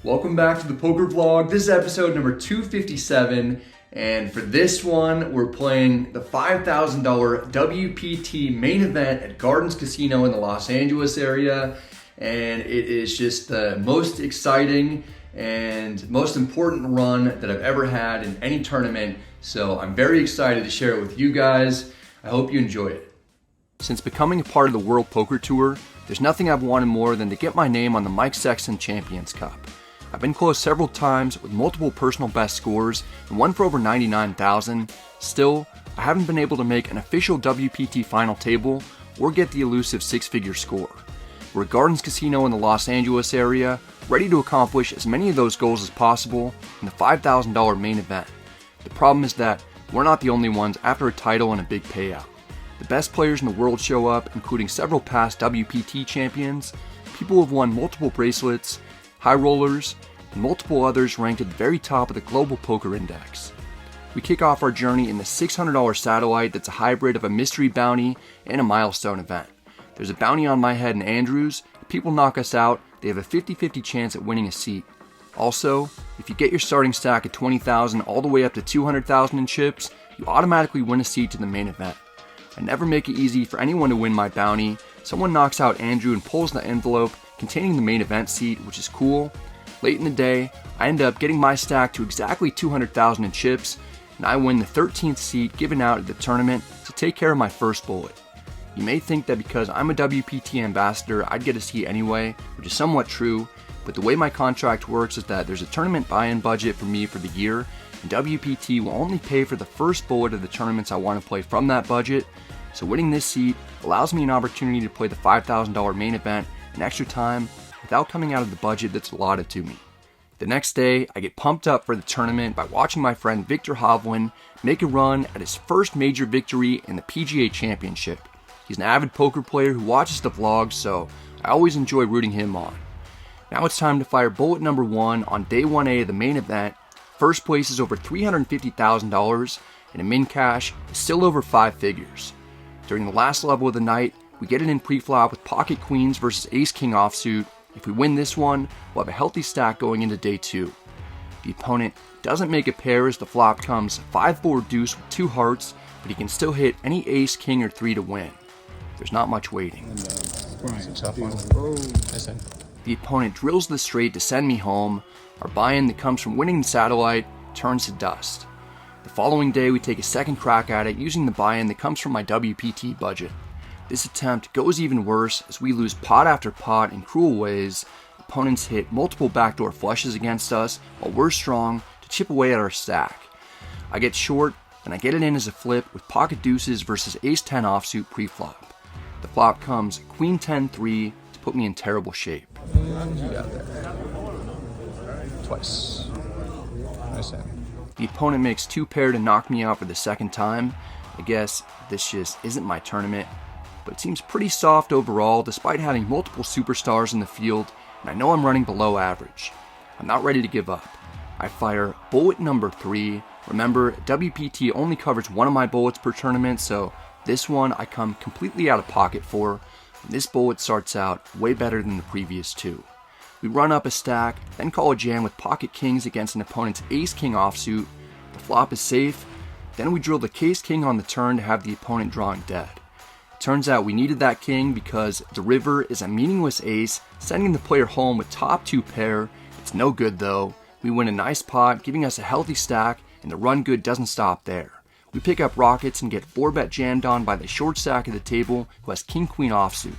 Welcome back to the poker vlog. This is episode number 257, and for this one, we're playing the $5,000 WPT main event at Gardens Casino in the Los Angeles area, and it is just the most exciting and most important run that I've ever had in any tournament, so I'm very excited to share it with you guys. I hope you enjoy it. Since becoming a part of the World Poker Tour, there's nothing I've wanted more than to get my name on the Mike Sexton Champions Cup. I've been close several times with multiple personal best scores and one for over 99,000. Still, I haven't been able to make an official WPT final table or get the elusive six-figure score. We're at Gardens Casino in the Los Angeles area, ready to accomplish as many of those goals as possible in the $5,000 main event. The problem is that we're not the only ones after a title and a big payout. The best players in the world show up, including several past WPT champions, people who have won multiple bracelets, high rollers, and multiple others ranked at the very top of the global poker index. We kick off our journey in the $600 satellite that's a hybrid of a mystery bounty and a milestone event. There's a bounty on my head in Andrews. If people knock us out, they have a 50-50 chance at winning a seat. Also, if you get your starting stack at 20,000 all the way up to 200,000 in chips, you automatically win a seat to the main event. I never make it easy for anyone to win my bounty. Someone knocks out Andrew and pulls the envelope containing the main event seat, which is cool. Late in the day, I end up getting my stack to exactly 200,000 in chips, and I win the 13th seat given out at the tournament to take care of my first bullet. You may think that because I'm a WPT ambassador, I'd get a seat anyway, which is somewhat true, but the way my contract works is that there's a tournament buy-in budget for me for the year, and WPT will only pay for the first bullet of the tournaments I want to play from that budget, so winning this seat allows me an opportunity to play the $5,000 main event an extra time without coming out of the budget that's allotted to me. The next day, I get pumped up for the tournament by watching my friend Victor Hovland make a run at his first major victory in the PGA Championship. He's an avid poker player who watches the vlogs, so I always enjoy rooting him on. Now it's time to fire bullet number 1 on day 1A of the main event. First place is over $350,000, and a min cash is still over 5 figures. During the last level of the night, we get it in pre-flop with pocket queens versus ace-king offsuit. If we win this one, we'll have a healthy stack going into day 2. The opponent doesn't make a pair as the flop comes 5-4 deuce with 2 hearts, but he can still hit any ace, king, or 3 to win. There's not much waiting. The opponent drills the straight to send me home. Our buy-in that comes from winning the satellite turns to dust. The following day, we take a second crack at it using the buy-in that comes from my WPT budget. This attempt goes even worse as we lose pot after pot in cruel ways. Opponents hit multiple backdoor flushes against us while we're strong to chip away at our stack. I get short, and I get it in as a flip with pocket deuces versus ace-10 offsuit pre-flop. The flop comes queen 10-3 to put me in terrible shape. How did you got there? Twice. Nice hand. The opponent makes 2 pair to knock me out for the second time. I guess this just isn't my tournament, but it seems pretty soft overall despite having multiple superstars in the field, and I know I'm running below average. I'm not ready to give up. I fire bullet number 3. Remember, WPT only covers one of my bullets per tournament, so this one I come completely out of pocket for, and this bullet starts out way better than the previous 2. We run up a stack, then call a jam with pocket kings against an opponent's ace-king offsuit. The flop is safe, then we drill the case-king on the turn to have the opponent drawing dead. Turns out we needed that king because the river is a meaningless ace, sending the player home with top 2 pair. It's no good though. We win a nice pot, giving us a healthy stack, and the run good doesn't stop there. We pick up rockets and get 4-bet jammed on by the short stack of the table who has king-queen offsuit.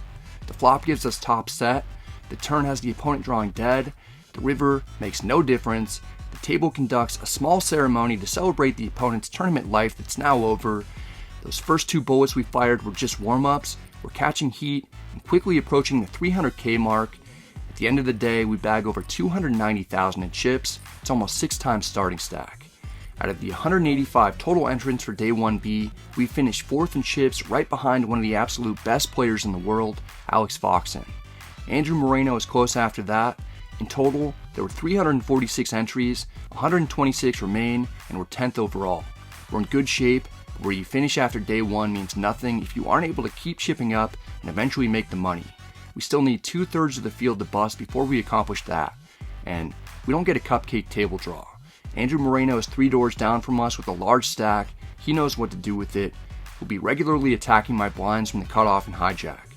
The flop gives us top set. The turn has the opponent drawing dead. The river makes no difference. The table conducts a small ceremony to celebrate the opponent's tournament life that's now over. Those first 2 bullets we fired were just warm-ups. We're catching heat and quickly approaching the 300K mark. At the end of the day, we bag over 290,000 in chips. It's almost 6 times starting stack. Out of the 185 total entrants for day 1B, we finished 4th in chips right behind one of the absolute best players in the world, Alex Foxen. Andrew Moreno is close after that. In total, there were 346 entries, 126 remain, and we're 10th overall. We're in good shape. Where you finish after day 1 means nothing if you aren't able to keep chipping up and eventually make the money. We still need 2/3 of the field to bust before we accomplish that. And we don't get a cupcake table draw. Andrew Moreno is 3 doors down from us with a large stack. He knows what to do with it. We'll be regularly attacking my blinds from the cutoff and hijack.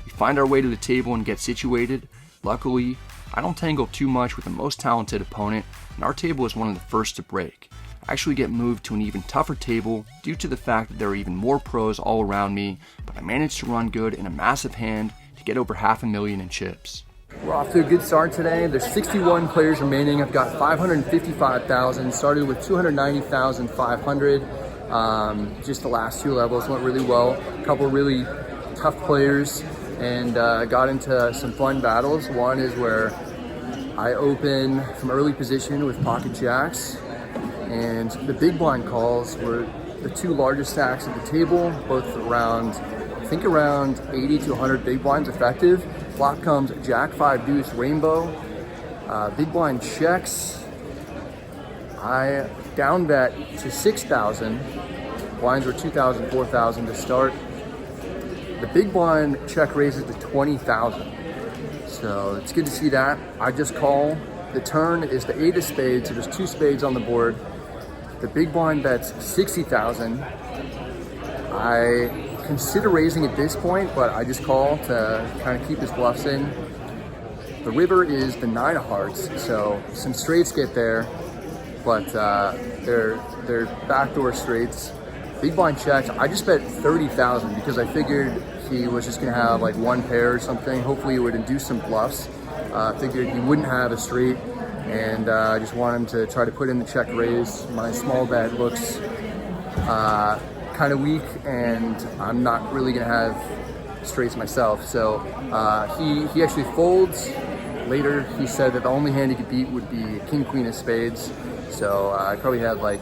We find our way to the table and get situated. Luckily, I don't tangle too much with the most talented opponent, and our table is one of the first to break. I actually get moved to an even tougher table due to the fact that there are even more pros all around me, but I managed to run good in a massive hand to get over $500,000 in chips. We're off to a good start today. There's 61 players remaining. I've got 555,000, started with 290,500. Just the last 2 levels went really well. A couple really tough players, and got into some fun battles. One is where I open from early position with pocket jacks, and the big blind calls were the 2 largest stacks at the table, both around, I think around 80 to 100 big blinds effective. Flop comes Jack 5 deuce rainbow. Big blind checks. I down bet to 6,000. Blinds were 2,000, 4,000 to start. The big blind check raises to 20,000. So it's good to see that. I just call. The turn is the 8 of spades, so there's 2 spades on the board. The big blind bets 60,000. I consider raising at this point, but I just call to kind of keep his bluffs in. The river is the 9 of hearts, so some straights get there, but they're backdoor straights. Big blind checks. I just bet 30,000 because I figured he was just gonna have like 1 pair or something. Hopefully it would induce some bluffs. Figured he wouldn't have a straight, and I just want him to try to put in the check raise. My small bet looks kind of weak, and I'm not really gonna have straights myself. So he actually folds. Later he said that the only hand he could beat would be king queen of spades. So I probably had like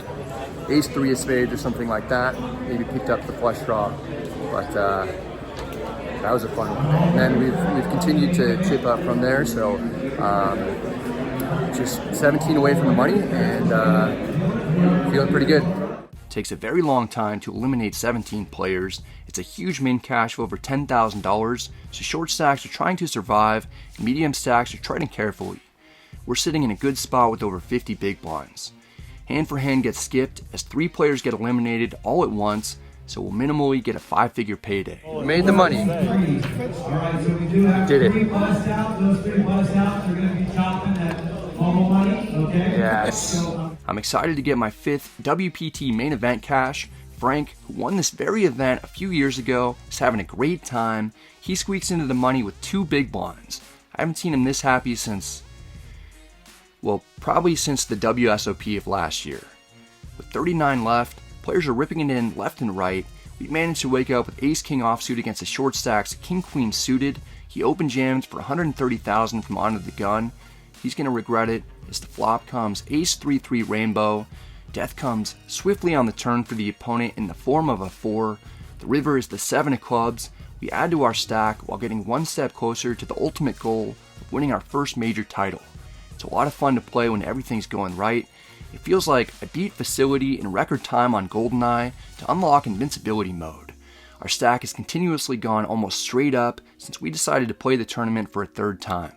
ace 3 of spades or something like that. Maybe picked up the flush draw, but that was a fun one. And then we've continued to chip up from there. So just 17 away from the money, and feeling pretty good. Takes a very long time to eliminate 17 players. It's a huge min cash of over $10,000, so short stacks are trying to survive, and medium stacks are treading carefully. We're sitting in a good spot with over 50 big blinds. Hand for hand gets skipped as 3 players get eliminated all at once, so we'll minimally get a 5-figure payday. We made the money. We did it. Yes. I'm excited to get my 5th WPT main event cash. Frank, who won this very event a few years ago, is having a great time. He squeaks into the money with 2 big blinds. I haven't seen him this happy since, well, probably since the WSOP of last year. With 39 left, players are ripping it in left and right. We managed to wake up with ace-king offsuit against the short stacks king-queen suited. He open jams for 130,000 from under the gun. He's going to regret it as the flop comes ace 3-3 rainbow. Death comes swiftly on the turn for the opponent in the form of a 4. The river is the 7 of clubs. We add to our stack while getting 1 step closer to the ultimate goal of winning our first major title. It's a lot of fun to play when everything's going right. It feels like I beat Facility in record time on GoldenEye to unlock invincibility mode. Our stack has continuously gone almost straight up since we decided to play the tournament for a 3rd time.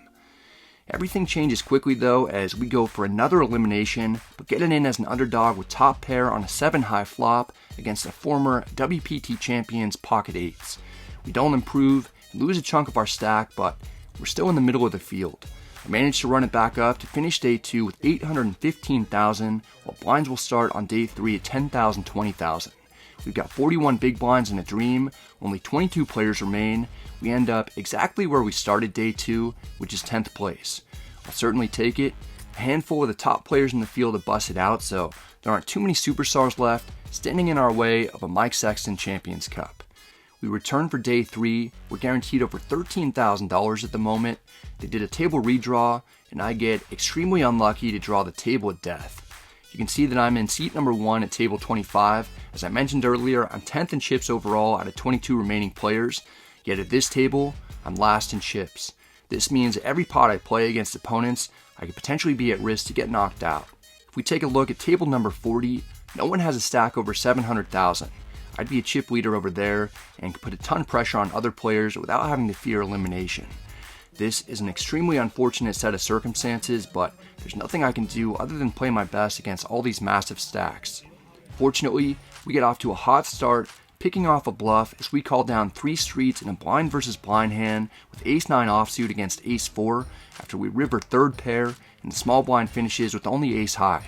Everything changes quickly though as we go for another elimination, but get it in as an underdog with top pair on a 7-high flop against a former WPT champion's pocket 8s. We don't improve and lose a chunk of our stack, but we're still in the middle of the field. I managed to run it back up to finish day 2 with 815,000, while blinds will start on day 3 at 10,000, 20,000. We've got 41 big blinds in a dream, only 22 players remain. We end up exactly where we started day 2, which is 10th place. I'll certainly take it. A handful of the top players in the field have busted out, so there aren't too many superstars left standing in our way of a Mike Sexton Champions Cup. We return for day 3. We're guaranteed over $13,000 at the moment. They did a table redraw, and I get extremely unlucky to draw the table at death. You can see that I'm in seat number 1 at table 25. As I mentioned earlier, I'm 10th in chips overall out of 22 remaining players, yet at this table, I'm last in chips. This means every pot I play against opponents, I could potentially be at risk to get knocked out. If we take a look at table number 40, no one has a stack over 700,000. I'd be a chip leader over there and could put a ton of pressure on other players without having to fear elimination. this is an extremely unfortunate set of circumstances, but there's nothing I can do other than play my best against all these massive stacks. Fortunately, we get off to a hot start, picking off a bluff as we call down 3 streets in a blind versus blind hand with ace-9 offsuit against ace-4 after we river third pair and the small blind finishes with only ace-high.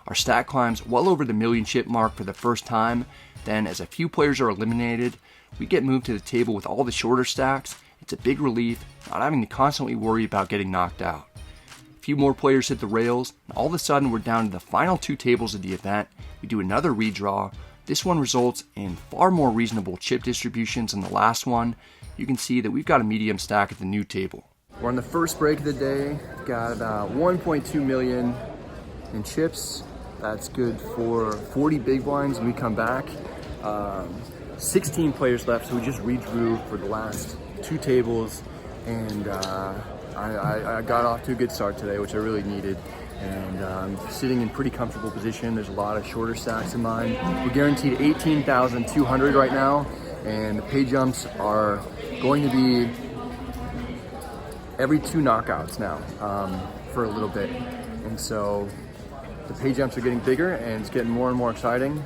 Our stack climbs well over the million chip mark for the first time, then as a few players are eliminated, we get moved to the table with all the shorter stacks. It's a big relief not having to constantly worry about getting knocked out. A few more players hit the rails, and all of a sudden we're down to the final 2 tables of the event. We do another redraw. This one results in far more reasonable chip distributions than the last one. You can see that we've got a medium stack at the new table. We're on the first break of the day. Got about 1.2 million in chips. That's good for 40 big blinds when we come back. 16 players left, so we just redrew for the last 2 tables, and I got off to a good start today, which I really needed. And I'm sitting in pretty comfortable position. There's a lot of shorter stacks in mine. We're guaranteed 18,200 right now, and the pay jumps are going to be every 2 knockouts now for a little bit. And so the pay jumps are getting bigger, and it's getting more and more exciting,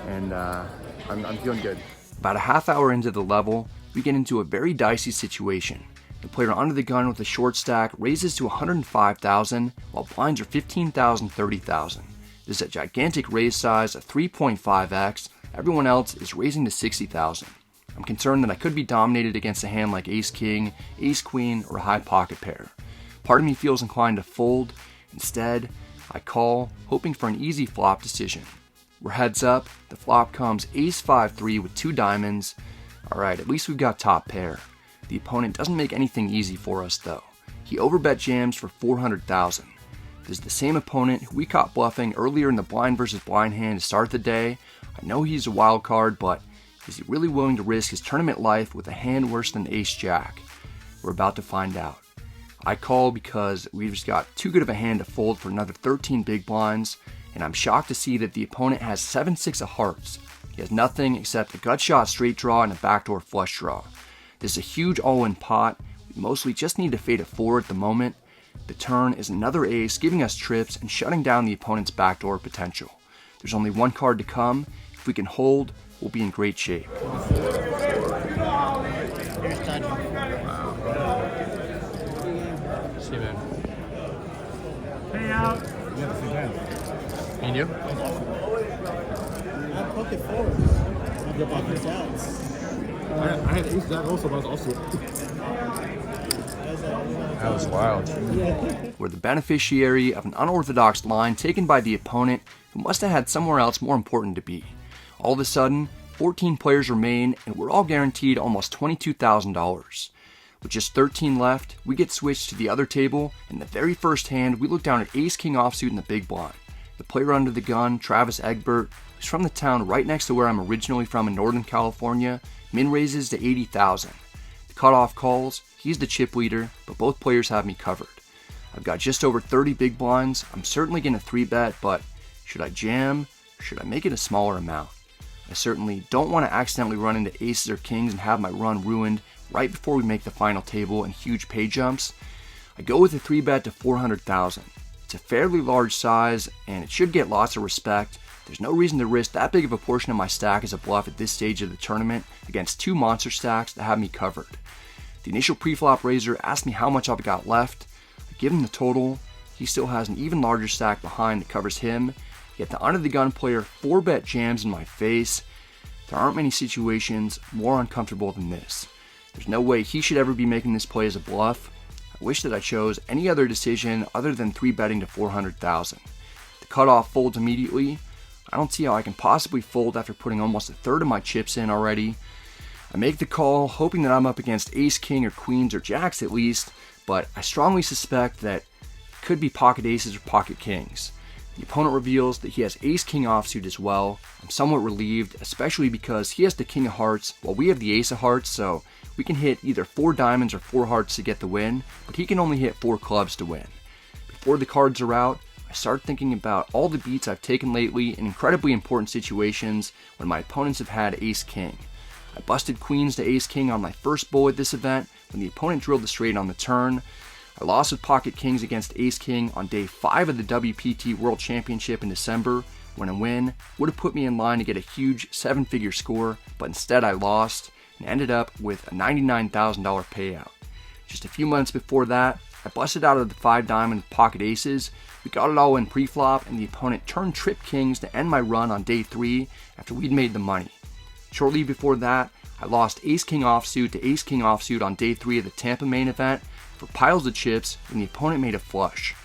and I'm feeling good. About a half hour into the level, we get into a very dicey situation. The player under the gun with a short stack raises to 105,000, while blinds are 15,000, 30,000. This is a gigantic raise size of 3.5x. Everyone else is raising to 60,000. I'm concerned that I could be dominated against a hand like ace-king, ace-queen, or a high pocket pair. Part of me feels inclined to fold. Instead, I call, hoping for an easy flop decision. We're heads up, the flop comes ace-5-3 with 2 diamonds. Alright, at least we've got top pair. The opponent doesn't make anything easy for us though. He overbet jams for 400,000. This is the same opponent who we caught bluffing earlier in the blind versus blind hand to start the day. I know he's a wild card, but is he really willing to risk his tournament life with a hand worse than ace-jack? We're about to find out. I call because we've just got too good of a hand to fold for another 13 big blinds, and I'm shocked to see that the opponent has 7-6 of hearts. He has nothing except a gut shot straight draw and a backdoor flush draw. This is a huge all-in pot. We mostly just need to fade a 4 at the moment. The turn is another ace, giving us trips and shutting down the opponent's backdoor potential. There's only 1 card to come. If we can hold, we'll be in great shape. See you, man. Hey out. And you? I pocket 4s. I go back his outs. I had ace jack also, but I was also. That was wild. We're the beneficiary of an unorthodox line taken by the opponent who must have had somewhere else more important to be. All of a sudden, 14 players remain, and we're all guaranteed almost $22,000. With just 13 left, we get switched to the other table, and the very first hand, we look down at ace-king offsuit in the big blind. The player under the gun, Travis Egbert, who's from the town right next to where I'm originally from in Northern California, min raises to 80,000. The cutoff calls, he's the chip leader, but both players have me covered. I've got just over 30 big blinds. I'm certainly going to 3-bet, but should I jam, or should I make it a smaller amount? I certainly don't want to accidentally run into aces or kings and have my run ruined right before we make the final table and huge pay jumps. I go with a 3-bet to 400,000. It's a fairly large size, and it should get lots of respect. There's no reason to risk that big of a portion of my stack as a bluff at this stage of the tournament against 2 monster stacks that have me covered. The initial preflop raiser asked me how much I've got left. I give him the total. He still has an even larger stack behind that covers him. Yet the under the gun player 4-bet jams in my face. There aren't many situations more uncomfortable than this. There's no way he should ever be making this play as a bluff. I wish that I chose any other decision other than 3-betting to 400,000. The cutoff folds immediately. I don't see how I can possibly fold after putting almost a third of my chips in already. I make the call, hoping that I'm up against ace, king, or queens, or jacks at least, but I strongly suspect that it could be pocket aces or pocket kings. The opponent reveals that he has ace-king offsuit as well. I'm somewhat relieved, especially because he has the king of hearts while we have the ace of hearts, so we can hit either 4 diamonds or 4 hearts to get the win, but he can only hit 4 clubs to win. Before the cards are out, I start thinking about all the beats I've taken lately in incredibly important situations when my opponents have had ace-king. I busted queens to ace-king on my first bullet this event, when the opponent drilled the straight on the turn. I lost with pocket kings against ace king on day 5 of the WPT World Championship in December, when a win would have put me in line to get a huge 7-figure score, but instead I lost and ended up with a $99,000 payout. Just a few months before that, I busted out of the 5 diamond with pocket aces. We got it all in pre-flop, and the opponent turned trip kings to end my run on day 3 after we'd made the money. Shortly before that, I lost ace king offsuit to ace king offsuit on day 3 of the Tampa main event for piles of chips when the opponent made a flush.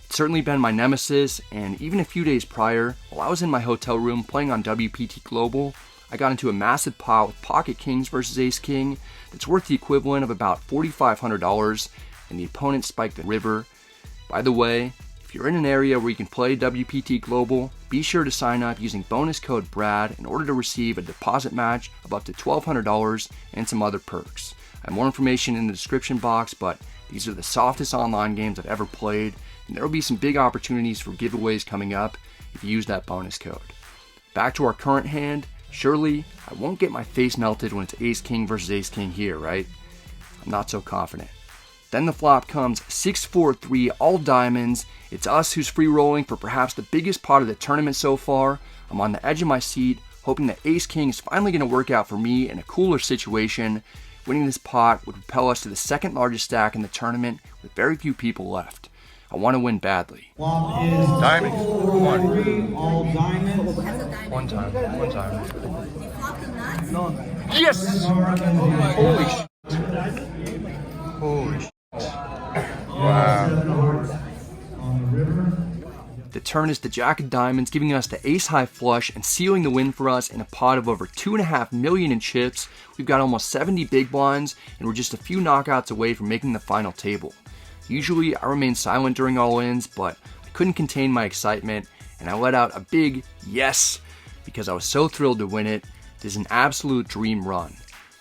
It's certainly been my nemesis, and even a few days prior, while I was in my hotel room playing on WPT Global, I got into a massive pot with pocket kings versus ace king that's worth the equivalent of about $4,500, and the opponent spiked the river. By the way, if you're in an area where you can play WPT Global, be sure to sign up using bonus code BRAD in order to receive a deposit match of up to $1,200 and some other perks. I have more information in the description box, but these are the softest online games I've ever played, and there will be some big opportunities for giveaways coming up if you use that bonus code. Back to our current hand. Surely, I won't get my face melted when it's ace king versus ace king here, right? I'm not so confident. Then the flop comes 6-4-3, all diamonds. It's us who's free rolling for perhaps the biggest pot of the tournament so far. I'm on the edge of my seat, hoping that ace king is finally going to work out for me in a cooler situation. Winning this pot would propel us to the second largest stack in the tournament with very few people left. I want to win badly. Diamond. All diamonds. One time. Yes! Holy shit. Holy shit. Wow. The turn is the jack of diamonds, giving us the ace high flush and sealing the win for us in a pot of over 2.5 million in chips. We've got almost 70 big blinds, and we're just a few knockouts away from making the final table. Usually I remain silent during all-ins, but I couldn't contain my excitement, and I let out a big yes because I was so thrilled to win it. This is an absolute dream run.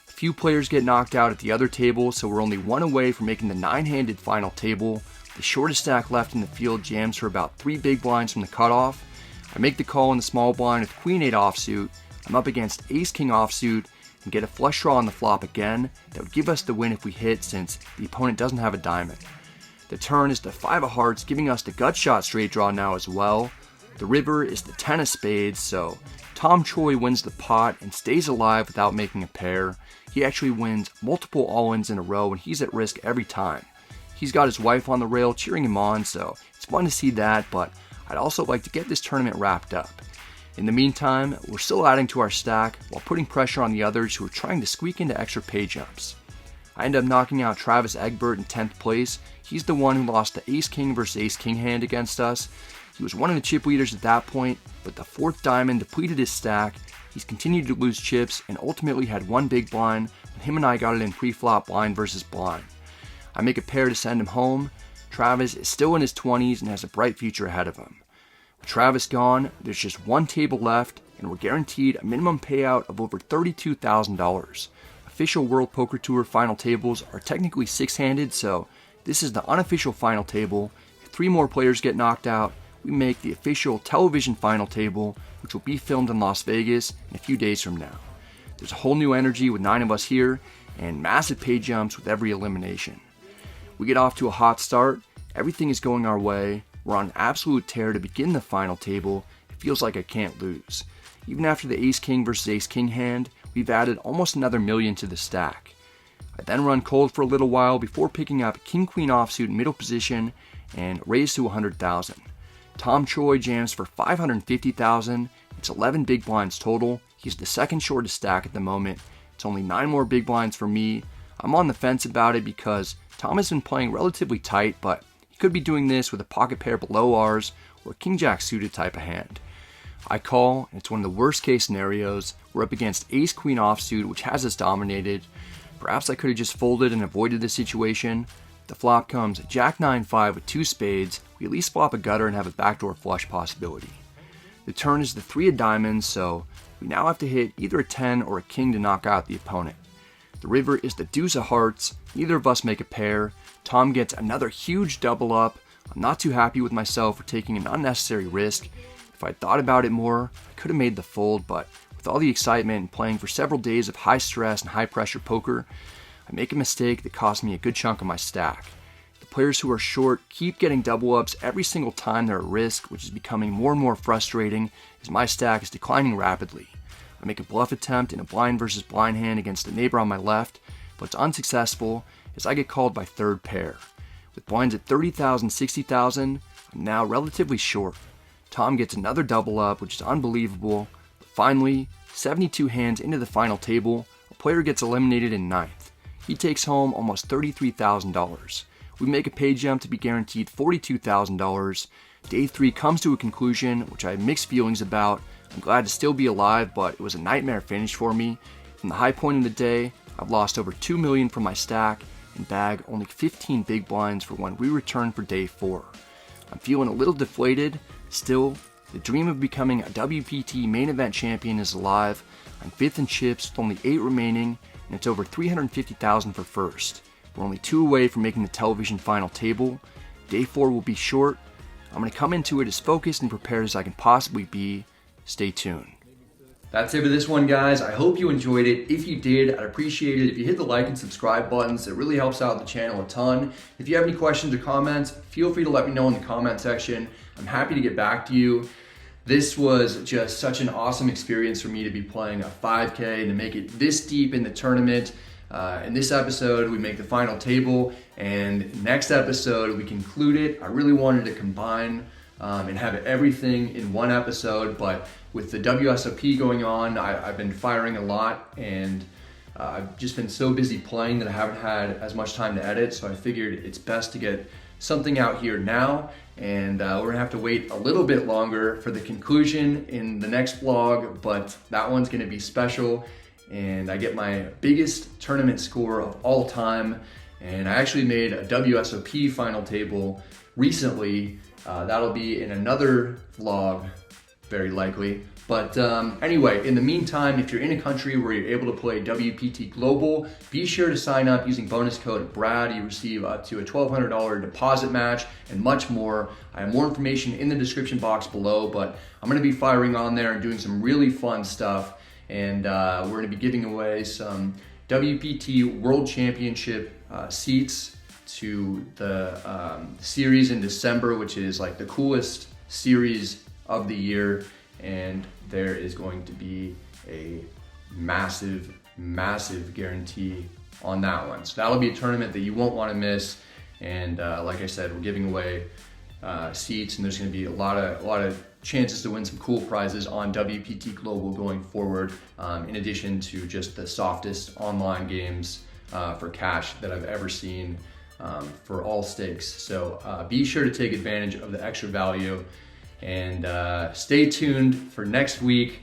A few players get knocked out at the other table, so we're only one away from making the 9-handed final table. The shortest stack left in the field jams for about 3 big blinds from the cutoff. I make the call in the small blind with queen 8 offsuit. I'm up against ace king offsuit and get a flush draw on the flop again. That would give us the win if we hit, since the opponent doesn't have a diamond. The turn is the 5 of hearts, giving us the gut shot straight draw now as well. The river is the 10 of spades, so Tom Choi wins the pot and stays alive without making a pair. He actually wins multiple all-ins in a row, and he's at risk every time. He's got his wife on the rail cheering him on, so it's fun to see that, but I'd also like to get this tournament wrapped up. In the meantime, we're still adding to our stack while putting pressure on the others who are trying to squeak into extra pay jumps. I end up knocking out Travis Egbert in 10th place. He's the one who lost the ace king versus ace king hand against us. He was one of the chip leaders at that point, but the 4th diamond depleted his stack. He's continued to lose chips and ultimately had 1 big blind when him and I got it in pre-flop blind versus blind. I make a pair to send him home. Travis is still in his 20s and has a bright future ahead of him. With Travis gone, there's just 1 table left, and we're guaranteed a minimum payout of over $32,000. Official World Poker Tour final tables are technically 6-handed, so this is the unofficial final table. If 3 more players get knocked out, we make the official television final table, which will be filmed in Las Vegas in a few days from now. There's a whole new energy with 9 of us here, and massive pay jumps with every elimination. We get off to a hot start, everything is going our way, we're on an absolute tear to begin the final table. It feels like I can't lose. Even after the ace king versus ace king hand, we've added almost another million to the stack. I then run cold for a little while before picking up king queen offsuit in middle position and raise to 100,000. Tom Choi jams for 550,000. It's 11 big blinds total. He's the second shortest stack at the moment. It's only 9 more big blinds for me. I'm on the fence about it because Tom has been playing relatively tight, but he could be doing this with a pocket pair below ours or a king jack suited type of hand. I call, and it's one of the worst case scenarios. We're up against ace queen offsuit, which has us dominated. Perhaps I could have just folded and avoided the situation. The flop comes jack 9-5 with 2 spades. We at least flop a gutter and have a backdoor flush possibility. The turn is the 3 of diamonds, so we now have to hit either a 10 or a king to knock out the opponent. The river is the deuce of hearts. Neither of us make a pair. Tom gets another huge double up. I'm not too happy with myself for taking an unnecessary risk. If I'd thought about it more, I could have made the fold, but with all the excitement and playing for several days of high stress and high pressure poker, I make a mistake that costs me a good chunk of my stack. The players who are short keep getting double ups every single time they're at risk, which is becoming more and more frustrating as my stack is declining rapidly. I make a bluff attempt in a blind versus blind hand against the neighbor on my left, but it's unsuccessful as I get called by third pair. With blinds at 30,000, 60,000, I'm now relatively short. Tom gets another double up, which is unbelievable, but finally, 72 hands into the final table, a player gets eliminated in ninth. He takes home almost $33,000. We make a pay jump to be guaranteed $42,000. Day 3 comes to a conclusion, which I have mixed feelings about. I'm glad to still be alive, but it was a nightmare finish for me. From the high point of the day, I've lost over $2 million from my stack and bag only 15 big blinds for when we return for day 4. I'm feeling a little deflated. Still, the dream of becoming a WPT main event champion is alive. I'm 5th in chips with only 8 remaining, and it's over $350,000 for first. We're only 2 away from making the television final table. Day 4 will be short. I'm going to come into it as focused and prepared as I can possibly be. Stay tuned. That's it for this one, guys. I hope you enjoyed it. If you did, I'd appreciate it if you hit the like and subscribe buttons. It really helps out the channel a ton. If you have any questions or comments, feel free to let me know in the comment section. I'm happy to get back to you. This was just such an awesome experience for me to be playing a 5K and to make it this deep in the tournament. In this episode, we make the final table, and next episode, we conclude it. I really wanted to combine and have everything in one episode, but with the WSOP going on, I've been firing a lot, and I've just been so busy playing that I haven't had as much time to edit, so I figured it's best to get something out here now, and we're gonna have to wait a little bit longer for the conclusion in the next vlog, but that one's gonna be special, and I get my biggest tournament score of all time, and I actually made a WSOP final table recently. That'll be in another vlog, very likely. But anyway, in the meantime, if you're in a country where you're able to play WPT Global, be sure to sign up using bonus code BRAD. You receive up to a $1,200 deposit match and much more. I have more information in the description box below, but I'm gonna be firing on there and doing some really fun stuff. And we're gonna be giving away some WPT World Championship seats to the series in December, which is like the coolest series of the year. And there is going to be a massive, massive guarantee on that one. So that'll be a tournament that you won't want to miss. And like I said, we're giving away seats, and there's going to be a lot of chances to win some cool prizes on WPT Global going forward, in addition to just the softest online games for cash that I've ever seen for all stakes. So be sure to take advantage of the extra value, and stay tuned for next week.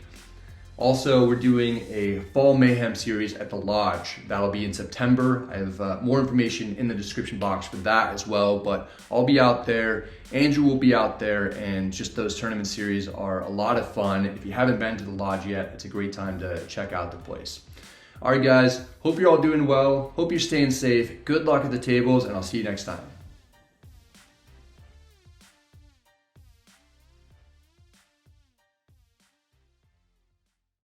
Also, we're doing a Fall Mayhem series at the Lodge. That'll be in September. I have more information in the description box for that as well, but I'll be out there, Andrew will be out there, and just those tournament series are a lot of fun. If you haven't been to the Lodge yet, it's a great time to check out the place. All right, guys, hope you're all doing well. Hope you're staying safe. Good luck at the tables, and I'll see you next time.